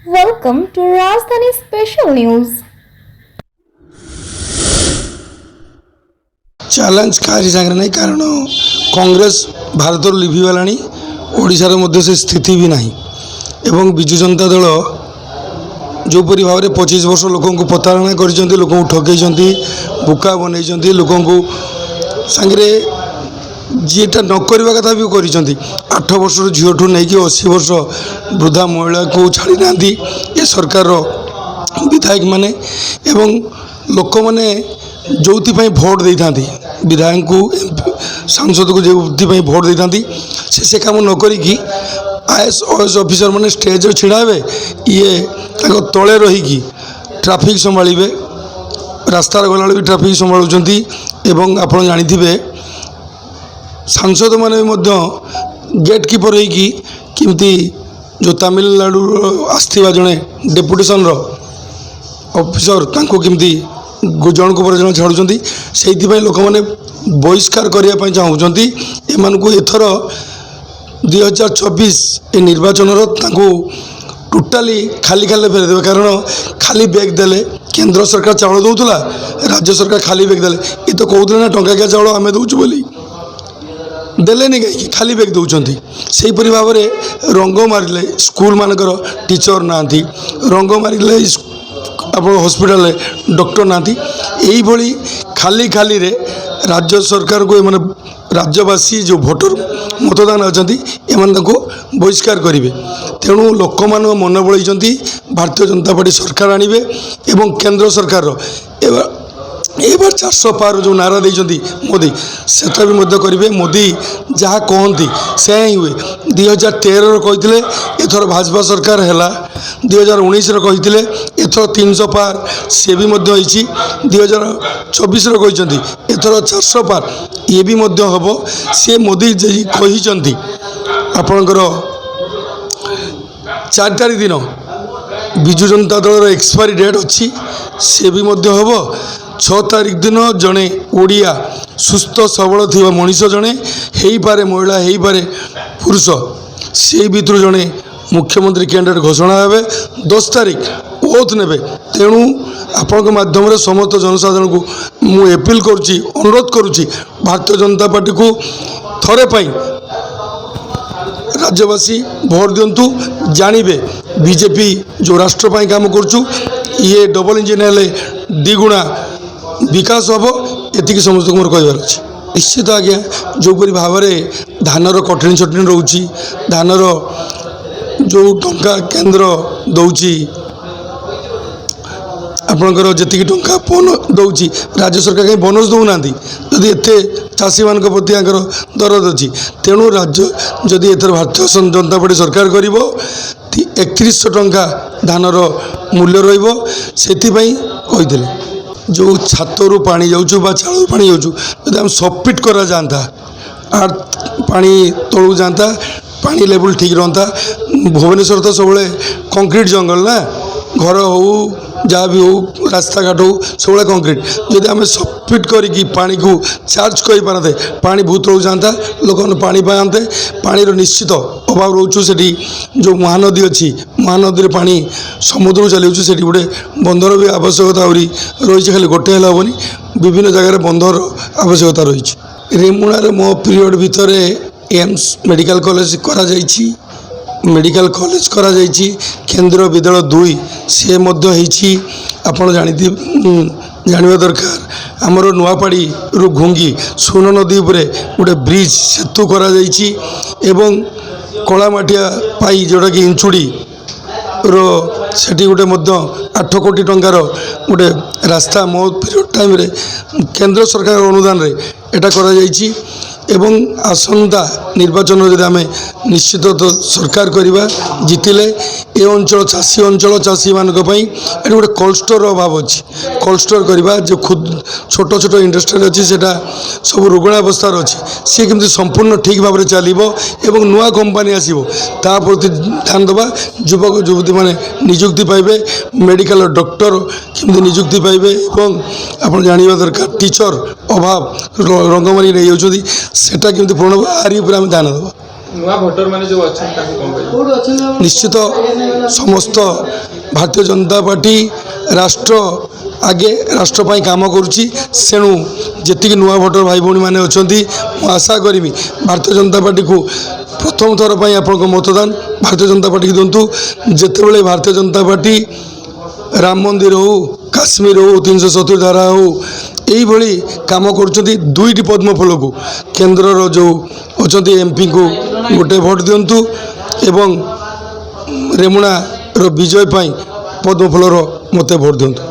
Welcome to Rajdhani Special News. Challenge काहारी सागर नहीं कारण कांग्रेस भारत लिभिगला ओडिशार मध्य से स्थिति भी नहीं एवं विजु जनता दल जोपरी भाव में 25 वर्ष लोक प्रतारणा कर लोक ठकई बुका बनई लोक सांगे जीटा नक कथा भी कर 8 वर्ष झील ठू नहीं 80 वर्ष वृद्धा महिला को छाड़ी ना ये सरकार विधायक माने एवं लोक मैंने जो भोट दे था विधायक को सांसद को जो भोट दे था से काम नक आईएएस ओएएस ऑफिसर मैंने स्टेज छिड़ावे ये तले रहीकि ट्रैफिक संभाले रास्ता गला भी ट्रैफिक संभालुं आप जानी सांसद मैंने गेट कीपर होमती जो तमिलनाडु आसवा जड़े डेपुटेशन ऑफिसर कमती जन को जन छाड़ुं से लोक मैंने बहिष्कार करने चाहूँगी एम को एथर 2024 ए निर्वाचन टोटाली खाली खाली फेरदे कारण खाली बैग देले केंद्र सरकार चाउल दौला राज्य सरकार खाली बैग देले ये तो कहते ना टंकाकिया चाउल आम दौचु बोली देलेनि कहीं खाली बैग दौरान से भाव में रंग मारे स्कूल मानकर टीचर ना रंग मारे आप हॉस्पिटल डॉक्टर ना यही खाली खाली रे राज्य सरकार को मैंने राज्यवासी जो भोटर मतदान अच्छा एम बहिष्कार करेंगे तेणु लोक मान मन बढ़ई भारतीय जनता पार्टी सरकार आणवे एवं केंद्र सरकार एबार 400 पार जो नारा देते मोदी सेटा भी करेंगे मोदी जहाँ कहती से ही हुए 2013 कहते एथर भाजपा सरकार है 2019 कहते एथर 300 पार सी भी 2024 कहते एथर 400 पार ये भी हम सी मोदी कहते आपणकर 4 तारीख दिन विजु जनता दल एक्सपायरी डेट अच्छी सी भी हम 6 तारीख दिन जड़े ओडिया सुस्थ सबल थी मनीष जड़े हो पारे महिला हो पारे पुरुष से भर जड़े मुख्यमंत्री कैंडिडेट घोषणा हे 10 तारीख ओथ ने तेणु आपण माध्यम समस्त जनसाधारण को मुझे एपिल करुच्ची अनुरोध करुच्ची भारतीय जनता पार्टी को थरे पाई राज्यवासी भोट दिंतु जानवे बीजेपी जो राष्ट्रपाई काम करुचु ये डबल इंजिन हेले दिगुणा विकास हम एति समस्त मोर कहबार अच्छे निश्चित आज्ञा जोपरी भाव में धानर कठिन छटिन रोची धानर जो टंका केंद्र दौची आपणकर जी टंका दौची राज्य सरकार कहीं बोनस दौना जदि एत चाषी मान प्रति दरद अच्छी तेणु राज्य जदि एथर भारतीय जनता पार्टी सरकार कर 3100 टंका धानर मूल्य रही जो छातरू पानी जाऊँ बा चालू पानी जाऊँ जब आम सबमिट करा जाता आर पानी तलू जाता पानी लेवल ठीक रहता भुवनेश्वर तो सब कंक्रीट जंगल ना घर हो जहाँ भी हो रास्ता घाट हो सब कंक्रीट जदि आम सबमिट करी पानी को चार्ज कर पारते पानी बहुत रो जाता लोक पानी पाते पानी निश्चित अभाव रोचु से जो महानदी अच्छी महानदी पानी समुद्र चली से गोटे बंधर भी आवश्यकता रही खाली गोटे हेनी विभिन्न जगह बंधर आवश्यकता रही रेमुणार मो पीरियड भितर एम्स मेडिकल कॉलेज करा जाइछि मेडिकल कॉलेज करा जाइछि केंद्रीय विद्यालय 2 सी आपड़ जानवा दरकार आमर नुआपाड़ी रु घुंगी सोन नदी उपरे गोटे ब्रिज सेतु करा जाइछि एवं कलामाटिया पाई जोटा कि इंचुड़ी रो सेठी गोटे 8 कोटी टंकार गोटे रास्ता मो पीरियड टाइम रे केंद्र सरकार अनुदान रे एटा करा जाइछि एवं आसंता निर्वाचन जब आम निश्चित तो सरकार करवा जितिले ए अंचल चाषी अंचल चाषी मान गोटे कोल्ड स्टोर अभाव अच्छी कोल्ड स्टोर करवा जो खुद छोट छोट इंडस्ट्री अच्छी से सब रुग्ण अवस्थार अच्छी सी केमती संपूर्ण ठीक भाव में चलो एवं नुआ कंपानी आसो ता प्रति ध्यान देवा युवक युवती मैंने निजुक्ति पाइबे मेडिकल डॉक्टर केमती निजुक्ति पाइबे एवं आप जानवा दरकार टीचर अभाव रंगमारी नहीं जाऊँगी सेटा केमती पूर्ण आरी ध्यान देवा। ନୂଆ ଭୋଟର ମାନେ ଯେଉଁ ଅଛନ୍ତି ତାଙ୍କୁ କ'ଣ କହିବେ? ନିଶ୍ଚିତ ସମସ୍ତ ଭାରତୀୟ ଜନତା ପାର୍ଟି ରାଷ୍ଟ୍ର ଆଗେ ରାଷ୍ଟ୍ର ପାଇଁ କାମ କରୁଛି। ତେଣୁ ଯେତିକି ନୂଆ ଭୋଟର ଭାଇ ଭଉଣୀମାନେ ଅଛନ୍ତି ମୁଁ ଆଶା କରିବି ଭାରତୀୟ ଜନତା ପାର୍ଟିକୁ ପ୍ରଥମ ଥର ପାଇଁ ଆପଣଙ୍କ ମତଦାନ ଭାରତୀୟ ଜନତା ପାର୍ଟିକୁ ଦିଅନ୍ତୁ। ଯେତେବେଳେ ଭାରତୀୟ ଜନତା ପାର୍ଟି ରାମ ମନ୍ଦିର ହେଉ କାଶ୍ମୀର ହେଉ 370 ଧାରା ହେଉ এইভাবে কাম করছেন দুইটি পদ্মফুলকু কেন্দ্রর যে অনেক এমপিଙ୍କୁ গোটে ভোট দিয়ন্তু এবং রেমুଣାর বিজয় পাই পদ্মফুলর মতে ভোট দিয়ন্তু।